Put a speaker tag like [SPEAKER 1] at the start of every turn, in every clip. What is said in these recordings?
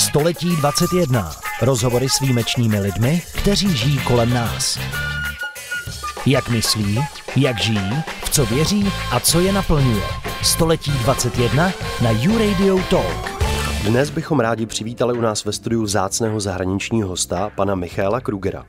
[SPEAKER 1] Století 21. Rozhovory s výjimečnými lidmi, kteří žijí kolem nás. Jak myslí, jak žijí, v co věří a co je naplňuje. Století 21 na YouRadio Talk.
[SPEAKER 2] Dnes bychom rádi přivítali u nás ve studiu vzácného zahraničního hosta, pana Michale Krugera.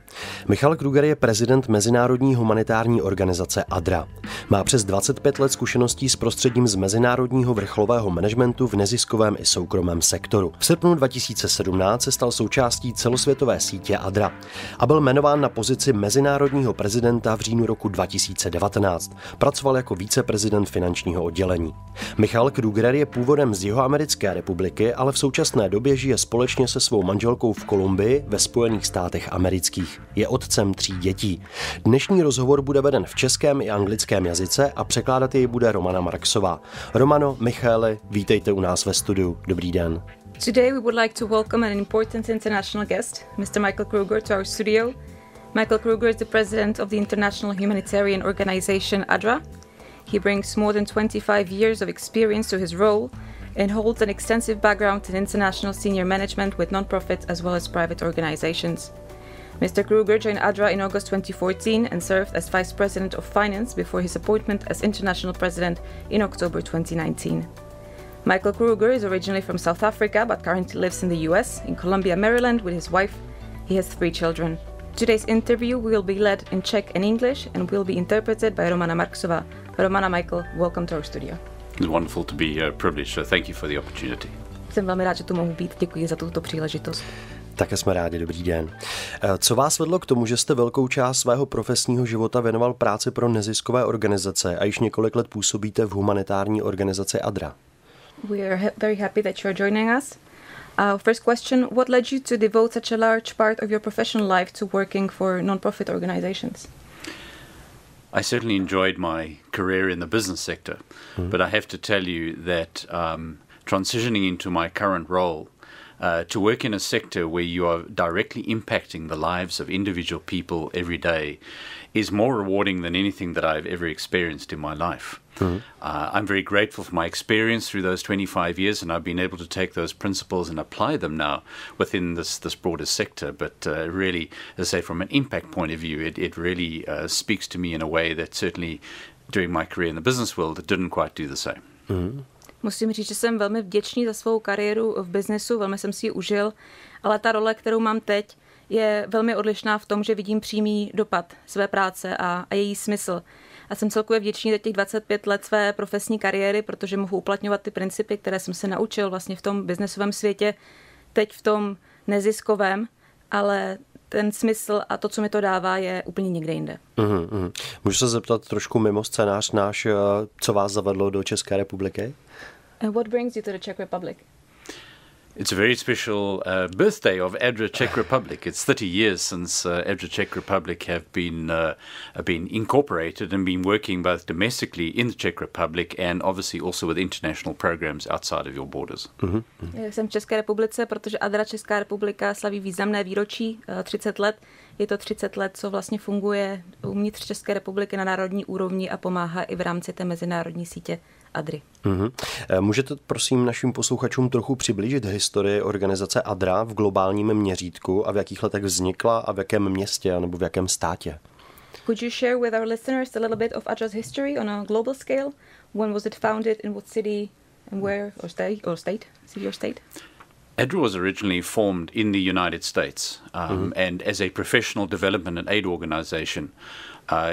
[SPEAKER 2] Michal Kruger je prezident mezinárodní humanitární organizace ADRA. Má přes 25 let zkušeností s prostředím z mezinárodního vrcholového managementu v neziskovém i soukromém sektoru. V srpnu 2017 se stal součástí celosvětové sítě ADRA a byl jmenován na pozici mezinárodního prezidenta v říjnu roku 2019. Pracoval jako viceprezident finančního oddělení. Michal Kruger je původem z Jihoamerické republiky, ale v současné době žije společně se svou manželkou v Kolumbii ve Spojených státech amerických. Je otcem 3 dětí. Dnešní rozhovor bude veden v českém i anglickém jazyce a překládat jej bude Romana Marksová. Romano, Michale, vítejte u nás ve studiu. Dobrý den.
[SPEAKER 3] Today we would like to welcome an important international guest, Mr. Michale Kruger, to our studio. Michale Kruger is the president of the International Humanitarian Organization ADRA. He brings more than 25 years of experience to his role and holds an extensive background in international senior management with non-profit as well as private organizations. Mr. Kruger joined ADRA in August 2014 and served as Vice President of Finance before his appointment as International President in October 2019. Michale Kruger is originally from South Africa but currently lives in the US, in Columbia, Maryland with his wife. He has 3 children. Today's interview will be led in Czech and English and will be interpreted by Romany Marksové. Romana, Michale, welcome to our studio.
[SPEAKER 4] It's wonderful to be privileged, so thank you for the opportunity.
[SPEAKER 3] Jsem velmi rád, že tu mohu být. Děkuji za tuto příležitost.
[SPEAKER 2] Také jsme rádi, dobrý den. Co vás vedlo k tomu, že jste velkou část svého profesního života věnoval práci pro neziskové organizace a již několik let působíte v humanitární organizaci ADRA?
[SPEAKER 3] We are very happy that you are joining us. First question, what led you to devote such a large part of your professional life to working for non-profit organizations?
[SPEAKER 4] I certainly enjoyed my career in the business sector, but I have to tell you that transitioning into my current role, to work in a sector where you are directly impacting the lives of individual people every day is more rewarding than anything that I've ever experienced in my life. I'm very grateful for my experience through those 25 years, and I've been able to take those principles and apply them now within this broader sector. But really, as I say, from an impact point of view, it really speaks to me in a way that certainly during my career in the business world, it didn't quite do the same.
[SPEAKER 3] Musím říct, že jsem velmi vděčný za svou kariéru v biznesu, velmi jsem si ji užil, ale ta role, kterou mám teď, je velmi odlišná v tom, že vidím přímý dopad své práce a její smysl. A jsem celkově vděčný za těch 25 let své profesní kariéry, protože mohu uplatňovat ty principy, které jsem se naučil vlastně v tom biznesovém světě, teď v tom neziskovém, ale ten smysl a to, co mi to dává, je úplně někde jinde.
[SPEAKER 2] Můžu se zeptat trošku mimo scénář náš, co vás zavedlo do České republiky?
[SPEAKER 3] And what brings you to the Czech Republic?
[SPEAKER 4] It's a very special birthday of ADRA Czech Republic. It's 30 years since ADRA Czech Republic have been incorporated and been working both domestically in the Czech Republic and obviously also with international programs outside of your borders.
[SPEAKER 3] Jsem v České republice, protože ADRA Česká republika slaví významné výročí 30 let. Je to 30 let, co vlastně funguje uvnitř České republiky na národní úrovni a pomáhá i v rámci té mezinárodní sítě ADRY.
[SPEAKER 2] Můžete prosím našim posluchačům trochu přiblížit historii organizace ADRA v globálním měřítku a v jakých letech vznikla a v jakém městě nebo v jakém státě?
[SPEAKER 3] Could you share with our listeners a little bit of ADRA's history on a global scale? When was it founded, in what city and where or state? City or state?
[SPEAKER 4] ADRA was originally formed in the United States and as a professional development and aid organization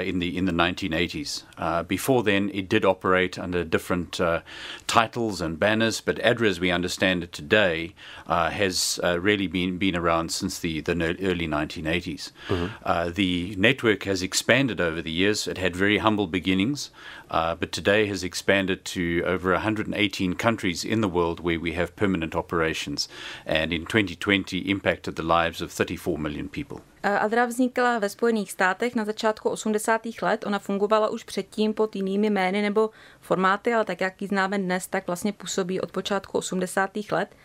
[SPEAKER 4] in the 1980s. Before then, it did operate under different titles and banners, but ADRA, as we understand it today, has really been around since the early 1980s. The network has expanded over the years. It had very humble beginnings, but today has expanded to over 118 countries in the world where we have permanent operations, and in 2020 impacted the lives of 34 million people.
[SPEAKER 3] ADRA vznikla ve Spojených státech na začátku 80. let. Ona fungovala už předtím pod jinými jmény nebo formáty, ale tak, jak ji známe dnes, tak vlastně působí od počátku 80. let.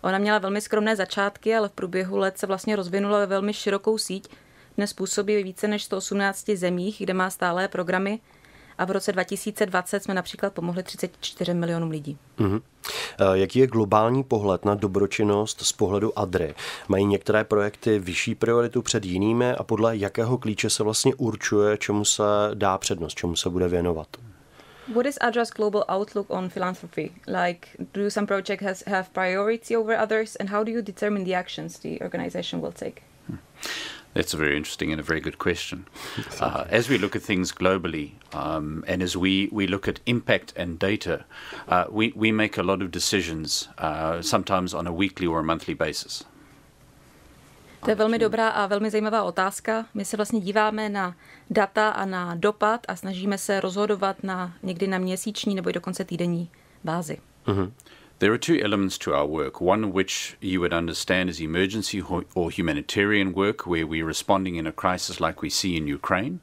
[SPEAKER 3] Ona měla velmi skromné začátky, ale v průběhu let se vlastně rozvinula ve velmi širokou síť. Dnes působí ve více než 118 zemích, kde má stálé programy a v roce 2020 jsme například pomohli 34 milionům lidí.
[SPEAKER 2] Jaký je globální pohled na dobročinnost z pohledu ADRY? Mají některé projekty vyšší prioritu před jinými a podle jakého klíče se vlastně určuje, čemu se dá přednost, čemu se bude věnovat?
[SPEAKER 3] What is ADRA's global outlook on philanthropy? Like, do some projects have priority over others, and how do you determine the actions the organization will take?
[SPEAKER 4] That's a very interesting and a very good question. As we look at things globally, and as we look at impact and data, we make a lot of decisions, sometimes on a weekly or a monthly basis.
[SPEAKER 3] To je velmi dobrá a velmi zajímavá otázka. My se vlastně díváme na data a na dopad a snažíme se rozhodovat někdy na měsíční nebo i dokonce týdenní bázi.
[SPEAKER 4] There are two elements to our work. One which you would understand as emergency or humanitarian work, where we're responding in a crisis like we see in Ukraine.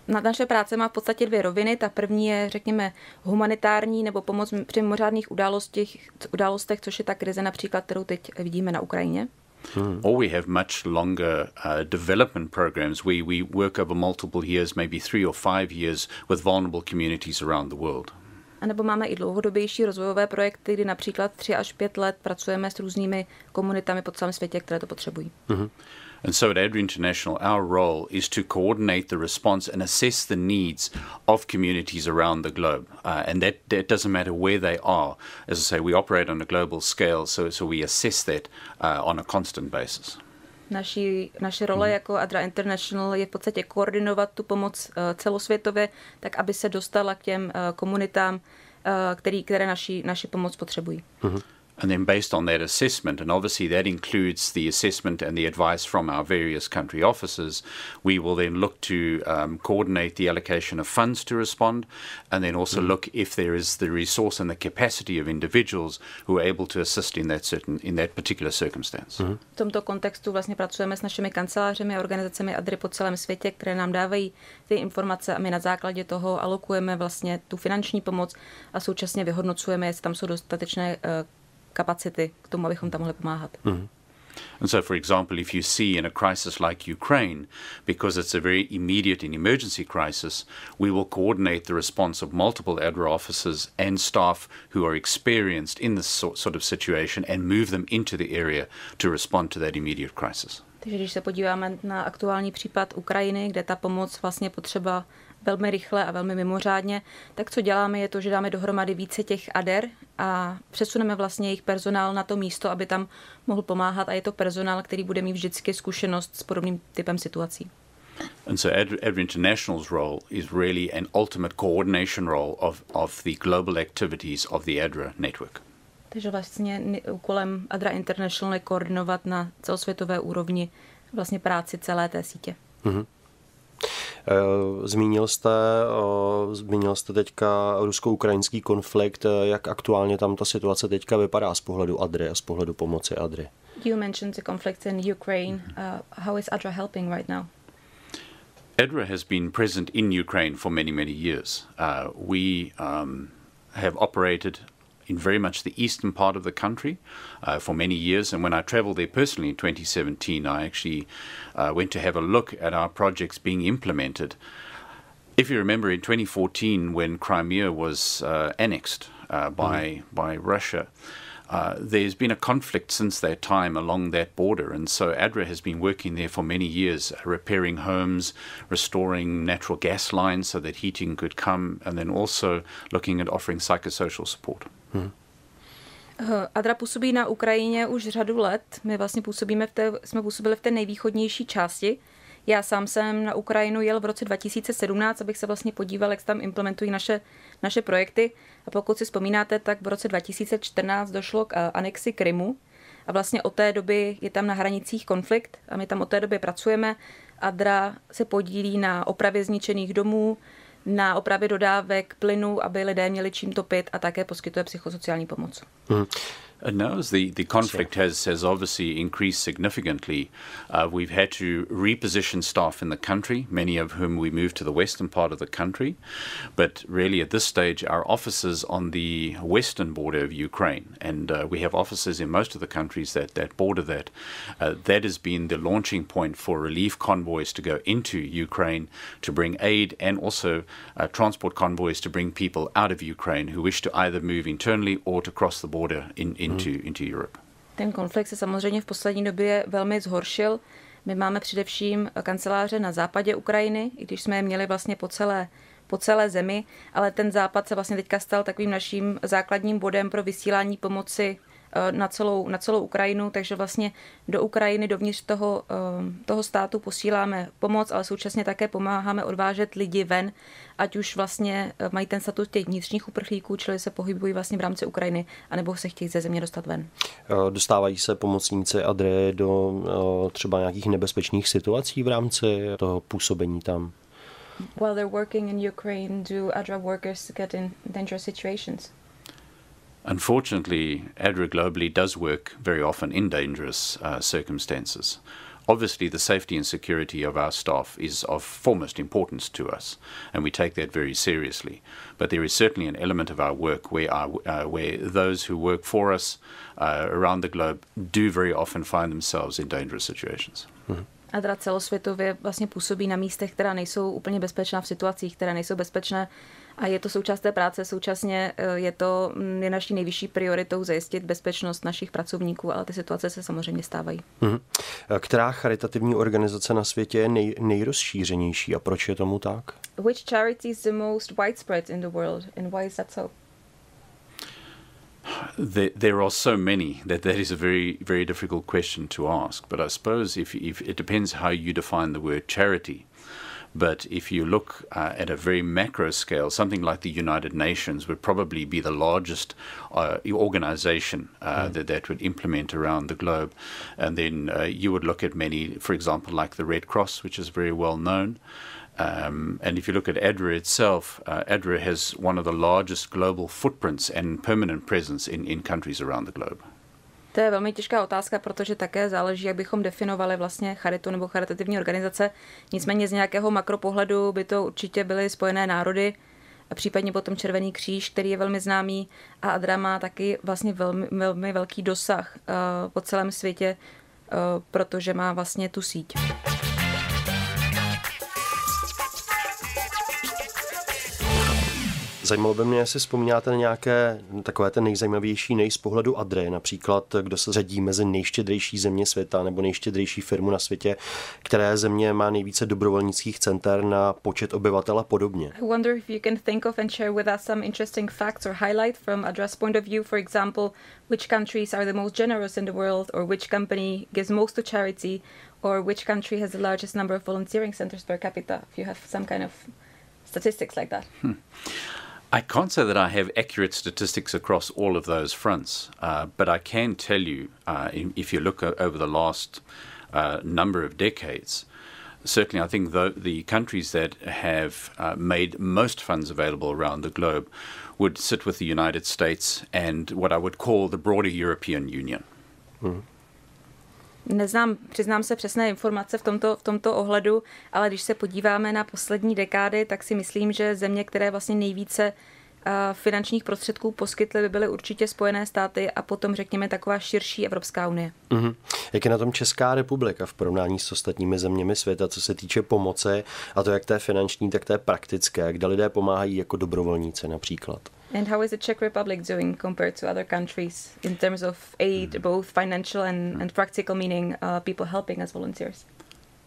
[SPEAKER 3] Naše práce má v podstatě dvě roviny. Ta první je, řekněme, humanitární nebo pomoc při mimořádných událostech, což je ta krize například, kterou teď vidíme na Ukrajině.
[SPEAKER 4] Or we have much longer development programs where we work over multiple years, maybe 3 or 5 years, with vulnerable communities around the world.
[SPEAKER 3] A nebo máme i dlouhodobější rozvojové projekty, kdy například 3 až 5 let pracujeme s různými komunitami po celém světě, které to potřebují.
[SPEAKER 4] And so at ADRA International, our role is to coordinate the response and assess the needs of communities around the globe. And that doesn't matter where they are. As I say, we operate on a global scale, so we assess that on a constant basis.
[SPEAKER 3] Naše role jako ADRA International je v podstatě koordinovat tu pomoc celosvětově, tak aby se dostala k těm komunitám, které naši pomoc potřebují.
[SPEAKER 4] And then based on that assessment, and obviously that includes the assessment and the advice from our various country offices, we will then look to coordinate the allocation of funds to respond, and then also look if there is the resource and the capacity of individuals who are able to assist in that particular circumstance.
[SPEAKER 3] V tomto kontextu vlastně pracujeme s našimi kancelářemi a organizacemi ADRY po celém světě, které nám dávají ty informace a my na základě toho alokujeme vlastně tu finanční pomoc a současně vyhodnocujeme, jestli tam jsou dostatečné kapacity k tomu, abychom tam mohli pomáhat.
[SPEAKER 4] And so, for example, if you see in a crisis like Ukraine, because it's a very immediate and emergency crisis, we will coordinate the response of multiple ADRA officers and staff who are experienced in this sort of situation and move them into the area to respond to that immediate crisis.
[SPEAKER 3] Takže když se podíváme na aktuální případ Ukrajiny, kde ta pomoc vlastně potřeba velmi rychle a velmi mimořádně, tak co děláme je to, že dáme dohromady více těch ADR a přesuneme vlastně jejich personál na to místo, aby tam mohl pomáhat a je to personál, který bude mít vždycky zkušenost s podobným typem situací.
[SPEAKER 4] And so ADRA International's role is really an ultimate coordination role of the global activities of the ADRA network.
[SPEAKER 3] Takže vlastně úkolem ADRA International je koordinovat na celosvětové úrovni vlastně práci celé té sítě.
[SPEAKER 2] Zmínil jste teďka rusko-ukrajinský konflikt. Jak aktuálně tam ta situace teďka vypadá z pohledu ADRY a z pohledu pomoci ADRY?
[SPEAKER 3] You mentioned the conflict in Ukraine. How is ADRA helping right now?
[SPEAKER 4] ADRA has been present in Ukraine for many, many years. We have operated in very much the eastern part of the country for many years. And when I traveled there personally in 2017, I actually went to have a look at our projects being implemented. If you remember in 2014, when Crimea was annexed by Russia, there's been a conflict since that time along that border. And so ADRA has been working there for many years, repairing homes, restoring natural gas lines so that heating could come, and then also looking at offering psychosocial support.
[SPEAKER 3] ADRA působí na Ukrajině už řadu let. My vlastně jsme působili v té nejvýchodnější části. Já sám jsem na Ukrajinu jel v roce 2017, abych se vlastně podíval, jak se tam implementují naše projekty. A pokud si vzpomínáte, tak v roce 2014 došlo k anexi Krymu a vlastně od té doby je tam na hranicích konflikt a my tam od té doby pracujeme. ADRA se podílí na opravě zničených domů, na opravě dodávek plynu, aby lidé měli čím topit a také poskytuje psychosociální pomoc.
[SPEAKER 4] No, as the conflict has obviously increased significantly. We've had to reposition staff in the country, many of whom we moved to the western part of the country. But really at this stage, our offices on the western border of Ukraine, and we have offices in most of the countries that border that, that has been the launching point for relief convoys to go into Ukraine to bring aid, and also transport convoys to bring people out of Ukraine who wish to either move internally or to cross the border into Europe.
[SPEAKER 3] Ten konflikt se samozřejmě v poslední době velmi zhoršil. My máme především kanceláře na západě Ukrajiny, i když jsme je měli vlastně po celé zemi, ale ten západ se vlastně teďka stal takovým naším základním bodem pro vysílání pomoci na celou Ukrajinu, takže vlastně do Ukrajiny, dovnitř toho státu posíláme pomoc, ale současně také pomáháme odvážet lidi ven, ať už vlastně mají ten statut těch vnitřních uprchlíků, čili se pohybují vlastně v rámci Ukrajiny, anebo se chtějí ze země dostat ven.
[SPEAKER 2] Dostávají se pomocníci ADRA do třeba nějakých nebezpečných situací v rámci toho působení tam?
[SPEAKER 3] While they're working in Ukraine, do ADRA workers get in dangerous situations?
[SPEAKER 4] Unfortunately, ADRA globally does work very often in dangerous circumstances. Obviously, the safety and security of our staff is of foremost importance to us, and we take that very seriously. But there is certainly an element of our work where those who work for us around the globe do very often find themselves in dangerous situations.
[SPEAKER 2] Mm-hmm.
[SPEAKER 3] ADRA celosvětově vlastně působí na místech, která nejsou úplně bezpečná, v situacích, které nejsou bezpečné, a je to součást té práce. Současně je naší nejvyšší prioritou zajistit bezpečnost našich pracovníků, ale ty situace se samozřejmě stávají.
[SPEAKER 2] Mm-hmm. Která charitativní organizace na světě je nejrozšířenější a proč je tomu tak?
[SPEAKER 3] Which charity is the most widespread in the world and why is that so?
[SPEAKER 4] There are so many that is a very, very difficult question to ask. But I suppose if it depends how you define the word charity. But if you look at a very macro scale, something like the United Nations would probably be the largest organization that would implement around the globe. And then you would look at many, for example, like the Red Cross, which is very well known. And if you look at ADRA itself, ADRA has one of the largest global footprints and permanent presence in countries around the globe.
[SPEAKER 3] To je velmi těžká otázka, protože také záleží, jak bychom definovali vlastně charitu nebo charitativní organizace. Nicméně z nějakého makropohledu by to určitě byly Spojené národy, a případně potom Červený kříž, který je velmi známý, a ADRA má taky vlastně velmi velký dosah po celém světě, protože má vlastně tu síť.
[SPEAKER 2] Zajímalo by mě, jestli vzpomínáte na nějaké takové ten nejzajímavější z pohledu ADRA, například kdo se řadí mezi nejštědřejší země světa nebo nejštědřejší firmu na světě, které země má nejvíce dobrovolnických center na počet obyvatel a podobně.
[SPEAKER 3] I wonder if you can think of and share with us some interesting facts or highlight from ADRA's point of view, for example, which countries are the most generous in the world, or which company gives most to charity, or which country has the largest number of volunteering centers per capita, if you have some kind of statistics like that.
[SPEAKER 4] I can't say that I have accurate statistics across all of those fronts, but I can tell you, if you look over the last number of decades, certainly I think the countries that have made most funds available around the globe would sit with the United States and what I would call the broader European Union.
[SPEAKER 2] Mm.
[SPEAKER 3] Přiznám se přesné informace v tomto ohledu, ale když se podíváme na poslední dekády, tak si myslím, že země, které vlastně nejvíce finančních prostředků poskytly, by byly určitě Spojené státy a potom řekněme taková širší Evropská unie.
[SPEAKER 2] Mm-hmm. Jak je na tom Česká republika v porovnání s ostatními zeměmi světa, co se týče pomoci, a to jak té finanční, tak té praktické, kde lidé pomáhají jako dobrovolníci například?
[SPEAKER 3] And how is the Czech Republic doing compared to other countries in terms of aid, both financial and practical, meaning people helping as volunteers?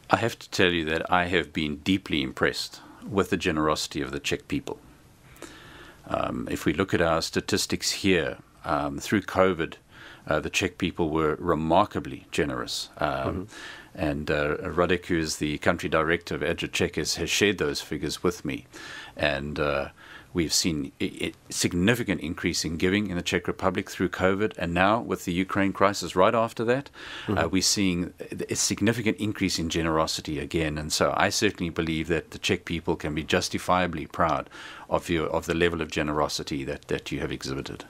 [SPEAKER 4] I have to tell you that I have been deeply impressed with the generosity of the Czech people. If we look at our statistics here, through COVID, the Czech people were remarkably generous. And Radek, who is the country director of ADRA Czech, has shared those figures with me. And we've seen a significant increase in giving in the Czech Republic through COVID, and now with the Ukraine crisis right after that, we're seeing a significant increase in generosity again. And so I certainly believe that the Czech people can be justifiably proud of the level of generosity that you have exhibited.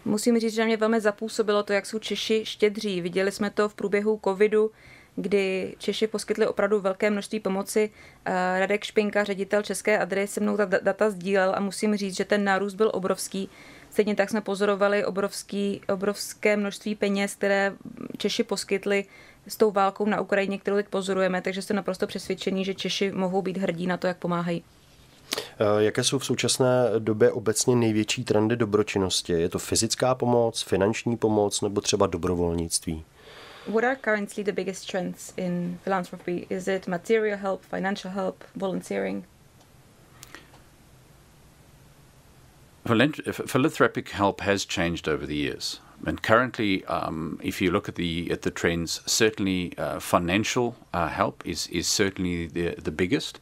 [SPEAKER 3] Musím říct, že mě velmi zapůsobilo to, jak jsou Češi štědří. Viděli jsme to v průběhu covidu, kdy Češi poskytli opravdu velké množství pomoci. Radek Špinka, ředitel České ADRY, se mnou ta data sdílel a musím říct, že ten nárůst byl obrovský. Stejně tak jsme pozorovali obrovské množství peněz, které Češi poskytli s tou válkou na Ukrajině, kterou teď pozorujeme, takže jsem naprosto přesvědčený, že Češi mohou být hrdí na to, jak pomáhají.
[SPEAKER 2] Jaké jsou v současné době obecně největší trendy dobročinnosti? Je to fyzická pomoc, finanční pomoc nebo třeba dobrovolnictví?
[SPEAKER 3] What are currently the biggest trends in philanthropy? Is it material help, financial help, volunteering?
[SPEAKER 4] Philanthropic help has changed over the years. And currently, if you look at the trends, certainly financial help is certainly the biggest.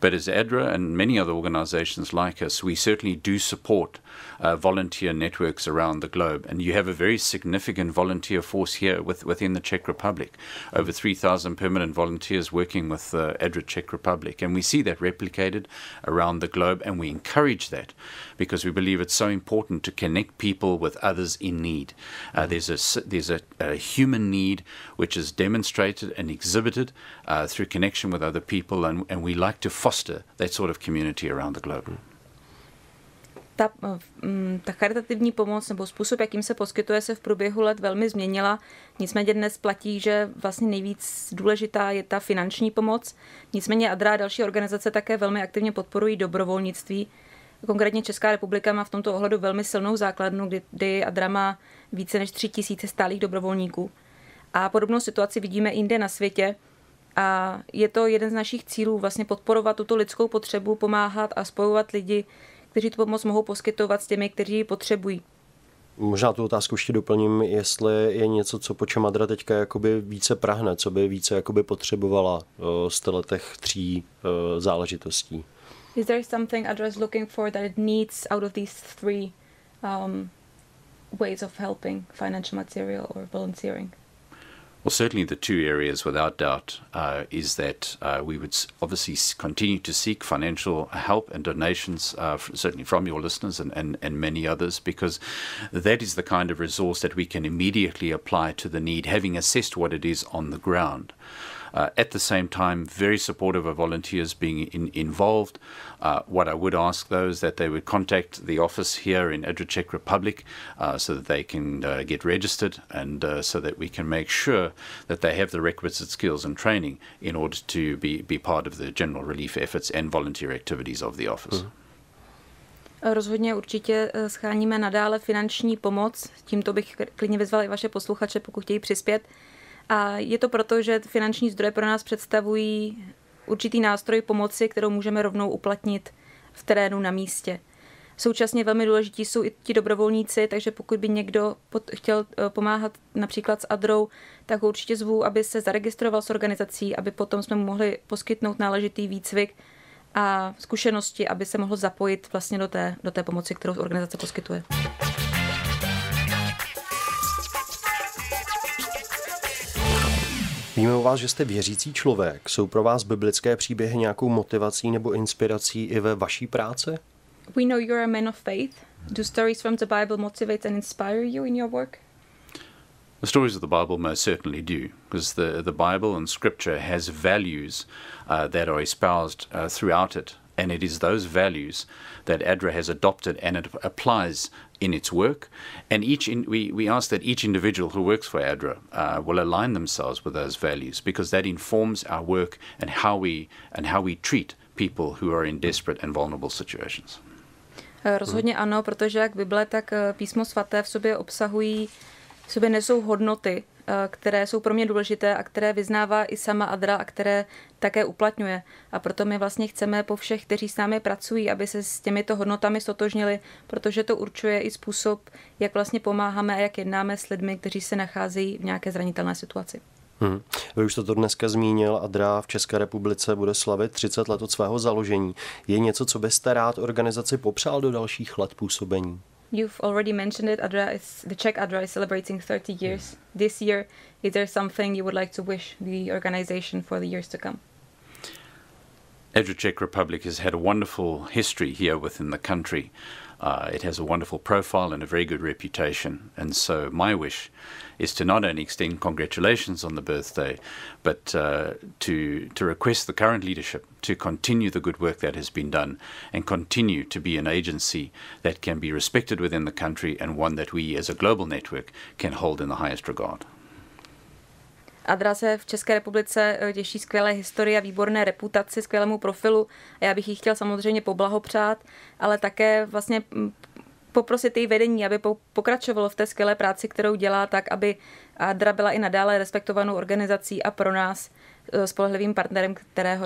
[SPEAKER 4] But as ADRA and many other organizations like us, we certainly do support volunteer networks around the globe. And you have a very significant volunteer force here within the Czech Republic. Over 3,000 permanent volunteers working with ADRA Czech Republic. And we see that replicated around the globe, and we encourage that because we believe it's so important to connect people with others in need. There's a human need which is demonstrated and exhibited through connection with other people, and we like to foster that sort of community around the globe.
[SPEAKER 3] Ta charitativní pomoc nebo způsob, jakým se poskytuje, se v průběhu let velmi změnila. Nicméně dnes platí, že vlastně nejvíc důležitá je ta finanční pomoc. Nicméně ADRA a další organizace také velmi aktivně podporují dobrovolnictví. Konkrétně Česká republika má v tomto ohledu velmi silnou základnu, kdy ADRA má více než 3,000 stálých dobrovolníků. A podobnou situaci vidíme i jinde na světě. A je to jeden z našich cílů vlastně podporovat tuto lidskou potřebu, pomáhat a spojovat lidi, kteří tu pomoc mohou poskytovat s těmi, kteří ji potřebují.
[SPEAKER 2] Možná tu otázku ještě doplním, jestli je něco, co po čem ADRA teďka jakoby více prahne, co by více jakoby potřebovala z těch 3 záležitostí.
[SPEAKER 3] Is there something ADRA is looking for that it needs out of these 3 ways of helping, financial, material or volunteering?
[SPEAKER 4] Well, certainly the 2 areas, without doubt, is that we would obviously continue to seek financial help and donations, certainly from your listeners and many others, because that is the kind of resource that we can immediately apply to the need, having assessed what it is on the ground. At the same time, very supportive of volunteers being involved. What I would ask those that they would contact the office here in ADRA Czech Republic so that they can get registered and so that we can make sure that they have the requisite skills and training in order to be part of the general relief efforts and volunteer activities of the office.
[SPEAKER 3] Rozhodně určitě scháníme nadále finanční pomoc. Tímto bych klidně vyzvala i vaše posluchače, pokud chtějí přispět. A je to proto, že finanční zdroje pro nás představují určitý nástroj pomoci, kterou můžeme rovnou uplatnit v terénu na místě. Současně velmi důležití jsou i ti dobrovolníci, takže pokud by někdo chtěl pomáhat například s ADRou, tak ho určitě zvu, aby se zaregistroval s organizací, aby potom jsme mu mohli poskytnout náležitý výcvik a zkušenosti, aby se mohl zapojit vlastně do té pomoci, kterou organizace poskytuje.
[SPEAKER 2] Víme o vás, že jste věřící člověk. Jsou pro vás biblické příběhy nějakou motivací nebo inspirací i ve vaší práci?
[SPEAKER 3] We know you're a man of faith. Do stories from the Bible motivate and inspire you in your work?
[SPEAKER 4] The stories of the Bible most certainly do, because the Bible and Scripture has values that are espoused throughout it. And it is those values that ADRA has adopted and it applies in its work. And we ask that each individual who works for ADRA will align themselves with those values, because that informs our work and how we treat people who are in desperate and vulnerable situations.
[SPEAKER 3] Rozhodně ano, protože jak Bible, tak Písmo svaté v sobě nesou hodnoty, které jsou pro mě důležité a které vyznává i sama ADRA a které také uplatňuje. A proto my vlastně chceme po všech, kteří s námi pracují, aby se s těmito hodnotami stotožnili, protože to určuje i způsob, jak vlastně pomáháme a jak jednáme s lidmi, kteří se nacházejí v nějaké zranitelné situaci.
[SPEAKER 2] Vy už jste to dneska zmínil, ADRA v České republice bude slavit 30 let od svého založení. Je něco, co byste rád organizaci popřál do dalších let působení?
[SPEAKER 3] You've already mentioned it. The Czech ADRA is celebrating 30 years this year. Is there something you would like to wish the organization for the years to come?
[SPEAKER 4] ADRA Czech Republic has had a wonderful history here within the country. It has a wonderful profile and a very good reputation. And so my wish is to not only extend congratulations on the birthday, but to request the current leadership to continue the good work that has been done and continue to be an agency that can be respected within the country and one that we as a global network can hold in the highest regard.
[SPEAKER 3] ADRA se v České republice těší skvělé historii a výborné reputaci, skvělému profilu a já bych jí chtěl samozřejmě poblahopřát, ale také vlastně poprosit její vedení, aby pokračovalo v té skvělé práci, kterou dělá, tak aby ADRA byla i nadále respektovanou organizací a pro nás spolehlivým partnerem,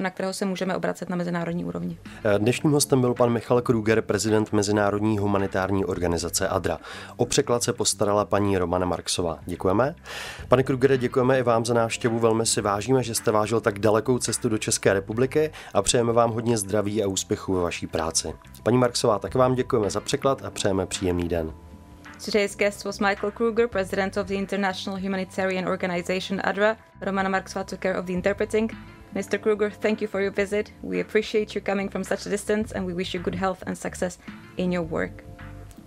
[SPEAKER 3] na kterého se můžeme obracet na mezinárodní úrovni.
[SPEAKER 2] Dnešním hostem byl pan Michale Kruger, prezident mezinárodní humanitární organizace ADRA. O překlad se postarala paní Romany Marksová. Děkujeme. Pane Krugere, děkujeme i vám za návštěvu. Velmi si vážíme, že jste vážil tak dalekou cestu do České republiky a přejeme vám hodně zdraví a úspěchů ve vaší práci. Paní Marksová, tak vám děkujeme za překlad a přejeme příjemný den.
[SPEAKER 3] Today's guest was Michale Kruger, president of the International Humanitarian Organization ADRA. Romany Marksové took care of the interpreting. Mr. Kruger, thank you for your visit. We appreciate you coming from such a distance and we wish you good health and success in your work.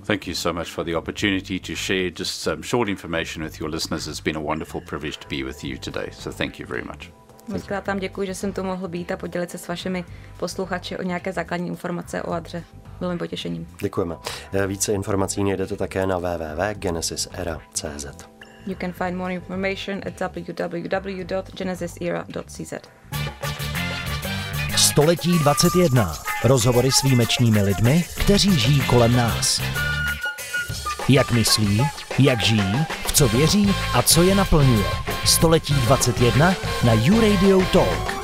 [SPEAKER 4] Thank you so much for the opportunity to share just some short information with your listeners. It's been a wonderful privilege to be with you today. So thank you very much.
[SPEAKER 3] Moc vám děkuji, že jsem tu mohl být a podělit se s vašimi posluchači o nějaké základní informace o ADRě. Bylo mi potěšením.
[SPEAKER 2] Děkujeme. Více informací najdete také na www.genesisera.cz.
[SPEAKER 3] You can find more information at www.genesisera.cz.
[SPEAKER 1] Století 21. Rozhovory s výjimečnými lidmi, kteří žijí kolem nás. Jak myslí, jak žijí, v co věří a co je naplňuje. Století 21 na YouRadio Talk.